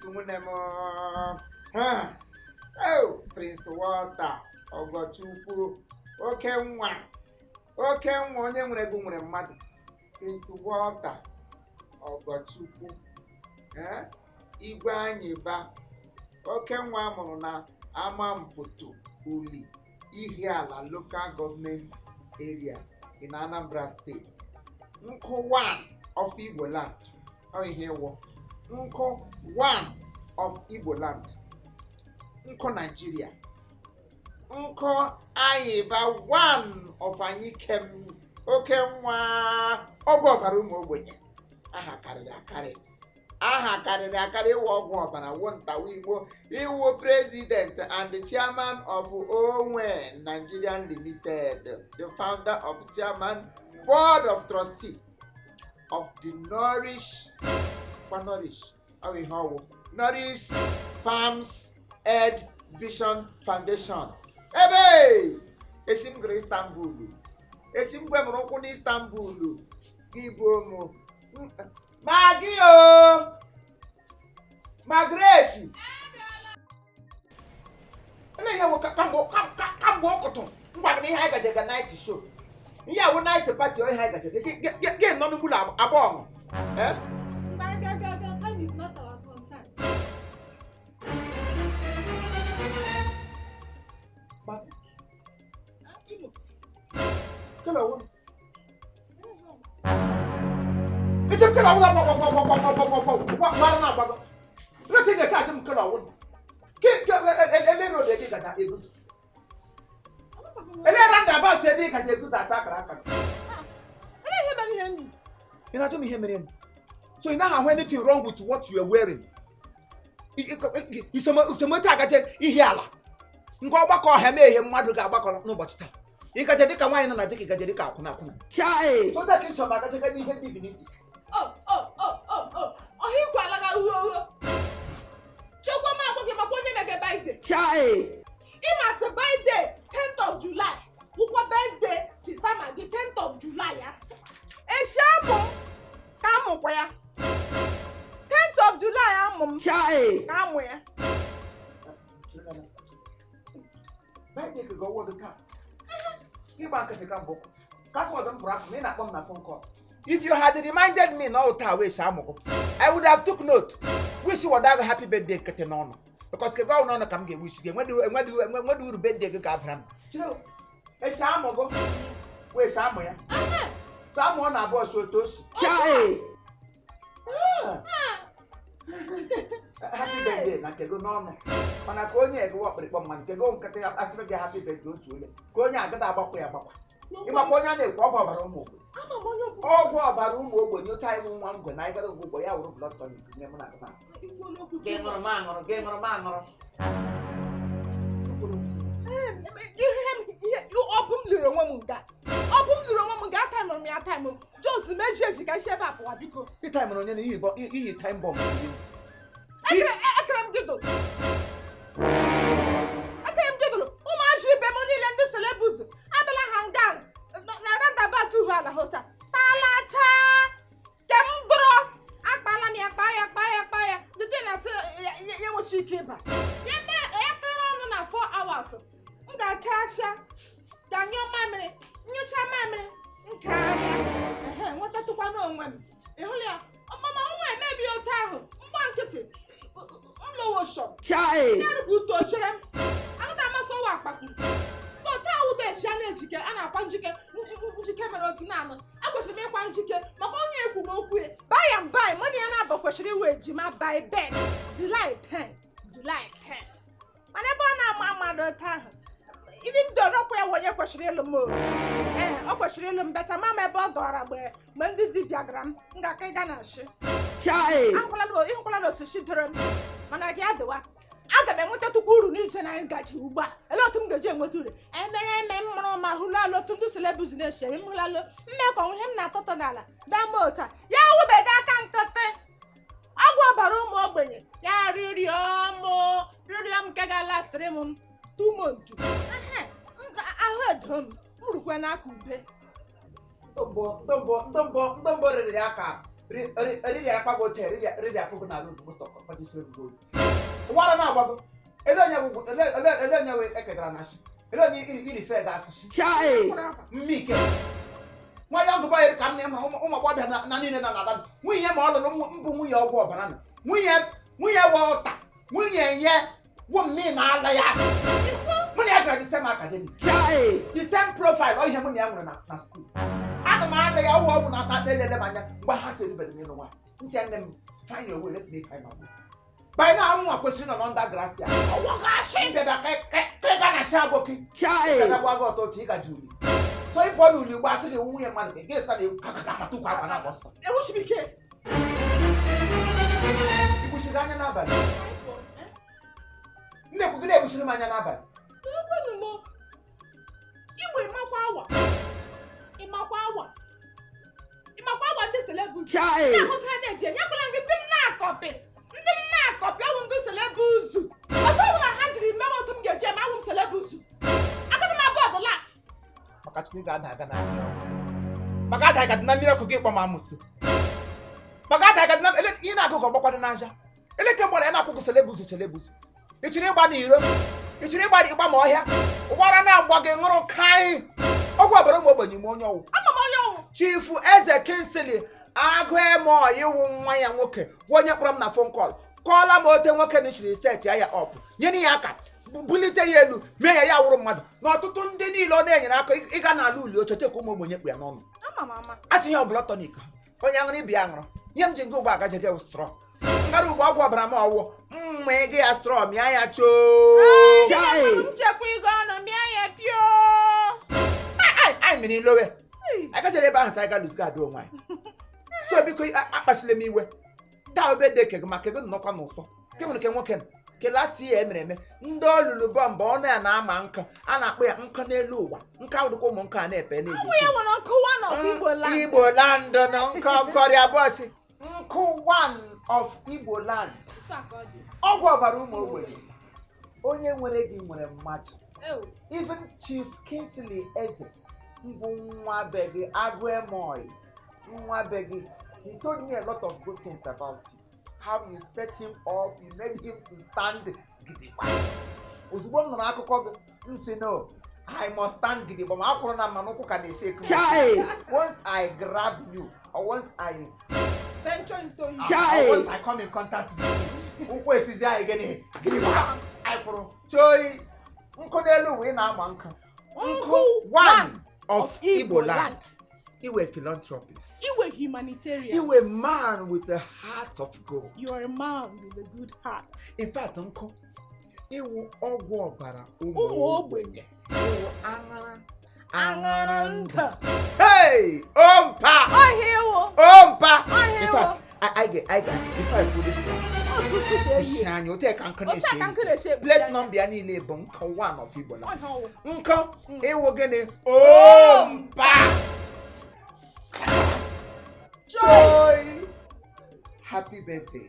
Prince Munemo. Oh, Prince Walter. Ogochukwu. Oke nwa. Oke nwa onye nwere ego nwere mmadụ. Prince Walter. Ogochukwu. Igwe anyị ba. Oke nwa amụrụ na Amampoto Uli Ihiala local government area in Anambra State. Nkụ 1 of Igbo land. How you hear what? Nkụ 1 of Igbo land. Nkụ Nigeria. Nkụ Ayiba 1 of Anyikem. Oke nwa ọgwụ ọbara ụmụ ogbenye. Aha karịrị akarị. Aha karịrị akarị ịwụ ọgwụ ọbara wontawa Igbo iwu president and the chairman of Owen Nigeria Limited, the founder of chairman board of trustee of the Nourish Palms Ed Vision Foundation. Ebe esim gre Istanbul. Esim gwe mụrụ ụkwụ n'Istanbul. Igbo mụ. Maggie o! Margaret! Ele ya wo kambo okoton. Ngwa gị ihe anyị gaje ga night show. Ihe awụ night party ihe anyị gaje. Ge nọ n'ugwu abụọ. Time is not our concern. But Hello. It's a nothing aside from color. Get a good. And then about a big as a good attack. You're not him in. So you now have anything wrong with what you are wearing. It's a motor. Go back on him, mother got back on no but time. You can take a wine and I take a jadica. Chai! So that is some other divinity. Oh, he qualaga uo. Chokoma bogi maponye mege birthday. Chai! It must birthday 10th of July. Ukwa birthday sister Maggie 10th of July ya. Eshamo kamo kwa ya. 10th of July amom. Chai! Kamo ya. Birthday could go all the time. Give back at the campo. That's what I'm brought me up on that phone call. If you had reminded me now, I would have took note. Wish you would have a happy birthday, Katenon. Because the go on come get wish again. When do you birthday go from? Chill. A Samogo. Where's somewhere? Someone about so toast. Happy birthday, not to go normal. When I go near go up with one man, go and cut up as a happy birthday to you. Go near get about where about. You are going to walk over a move. Oh, go about room when you tie one when I got a good boy out of blood on you. Game on a man or a game on a man or you open the woman that. Open the woman that time on me at time. Just mention she can shave up what you the time on you, but you time bomb. I can't get it. I can't get it. Oh, my ship, money and the celebus. Abela hang down. Naranda about to run a hotel. Talacha! Dembro! Akbalami akbaya. The dinner say you what she came back. Yeah, man, I 4 hours. Nga kasha. Dan your mammy. New chamammy. Nkaya. What to one on women? Eholia. Mama, maybe your town. One lower shop. Chai. Not good to share. I'm not so back. So tell the channel chicken and a punch chicken. I was to make one chicken. My only could go quick. Buy and buy money and a question with Jima buy bed. July 10. Whenever I'm mother time. Even though not where when you question the moon. I question them better. Mamma Bogora where when did the diagram? Ngakaganash. Chai. I'm going to shoot them. When I get the one. Aga me nweta tukuru ni je na ngaji ugba ele otu m gaje enweture eme mmụrụ ma hụla lotu ndị celebs na-eche m hụla mmekọ ihe m na-atọtọ n'ala damota ya wubeda aka nkịtị ọgwụ ọbara ụmụ ogbenye ya rịrịọ m nke ga-lastịrị m 2 months ahụ edo m rukwe n'aka ube Ndombo rịrị aka Ready akpago te, ready akpago na lu go talk, but this will go. Wala na agbago. Ele we ekegara na shi. Ele onye iri fe ga asụ shi. Chai. Mmike. Nwa ya ngụba iri ka m na-ema ụmụ agbọbịa na niile na nada. Nwunye ma ọ lụrụ mbụ nwunye ọgwụ ọbara na. Nwunye wọta. Nwunye ye wo me na ala ya. Nwunye ya gara the same academy. Chai. The same profile ọ ihe nwunye ya nwere na school. Ana m ala ya ọgwụ na ata lele manya mgbe ha sị ebere n'elu nwa. Nsi nne m find your way, let me find my way. By now, I'm not questioning on under grass. I want to shame the back. Shaboki. Chai. And I want to take a Julie. So if one will was the woman man against the Kakatu Kakana. It was be care. You should run another. Never could ever see my another. You will my power. In my power. In my power, this level. Chai. I want to get the copy. Ndị nna akọpịa wụ ndị celebuzu. Ọtọ wụ na ha jiri mewe otu m ga-eji eme awụ m celebuzu. Agada m abụọ the last. Maka chukwu ga-ada na maka ada na mmiri ọkụ gị kpọ ma amụsị. Maka ada na ị na-agụ ka ọgbakwadị n'aja. Eleke mgbara ya na-akwụkwụ celebuzu. Ị chiri ịgba n'iro. Ị chiri ịgba ma ọhịa. Ụgbara na-agba gị ṅụrụ kaị. Ọgwụ ọbara ụmụ ogbenye m onye ọwụ. Ama m onye ọwụ. Chief Eze Kingsley Agụemo iwu nwa ya nwoke onye kpọrọ m na phone call kọọla m ote nwoke na shiri set ya up nyere ya aka bulite ya elu mee ya wụrụ mmadụ na ọtụtụ ndị niile ọ na-enyere aka ịga n'ala uli ochote ka ụmụ ogbenye kpụ ya n'ọnụ asị ihe ọbụla tonic onye ṅụrụ ibi ya ṅụrụ ihe m ji nga ụgbọ agaje gị strọ ngara ugbo ọgwụ ọbara m ọwụ mma ego ya strọ mịa ya choo nchekwa ego ọnụ mịa ya pio anyị mere ilowe agajere ebe ahụ sa aga lụzga adị onwe anyị so biko akpasile m iwe taa obe de kege maka ego nnọkwa n'ụfọ ke nwere ke nwoke kelasi ya emere eme ndị olulu bọmba ọ na na-ama nkụ a na-akpọ ya nkụ n'elu ụwa nke ụdịkwa ụmụ nke a na-epe na-eji Igbo land na nkụ kọrịa bọsị nkụ one of Igbo land ọgwụ ọbara ụmụ ogbenye onye nwere gị nwere mmadụ even Chief Kingsley Eze mbụ nwa be gị Agụemo nwa be gị. He told me a lot of good things about you. How you set him up, you made him to stand gidigba. Ozugbo m nụrụ akụkọ gị, m sị no, I must stand gidigba. Ma akwụrụ na mmanụ ụkwụ ka na-eshake me. Once I grab you, or once I venture into you, or once I come in contact with you, ụkwụ esizi anyị gịnị gidigba. I kwụrụ choi nkụ n'elu ụwa ị na-ama nkụ. Nkụ one of Igbo land. You were a philanthropist. You were humanitarian. You were a man with a heart of gold. You are a man with a good heart. In fact, uncle, you were all bara ogbenye. You were angaranda. Hey, ompa. Ompa. In fact, I get. If I put this down, you take uncle. Let not be any labor. One of people. Uncle, it will get ompa. Joy! Happy birthday.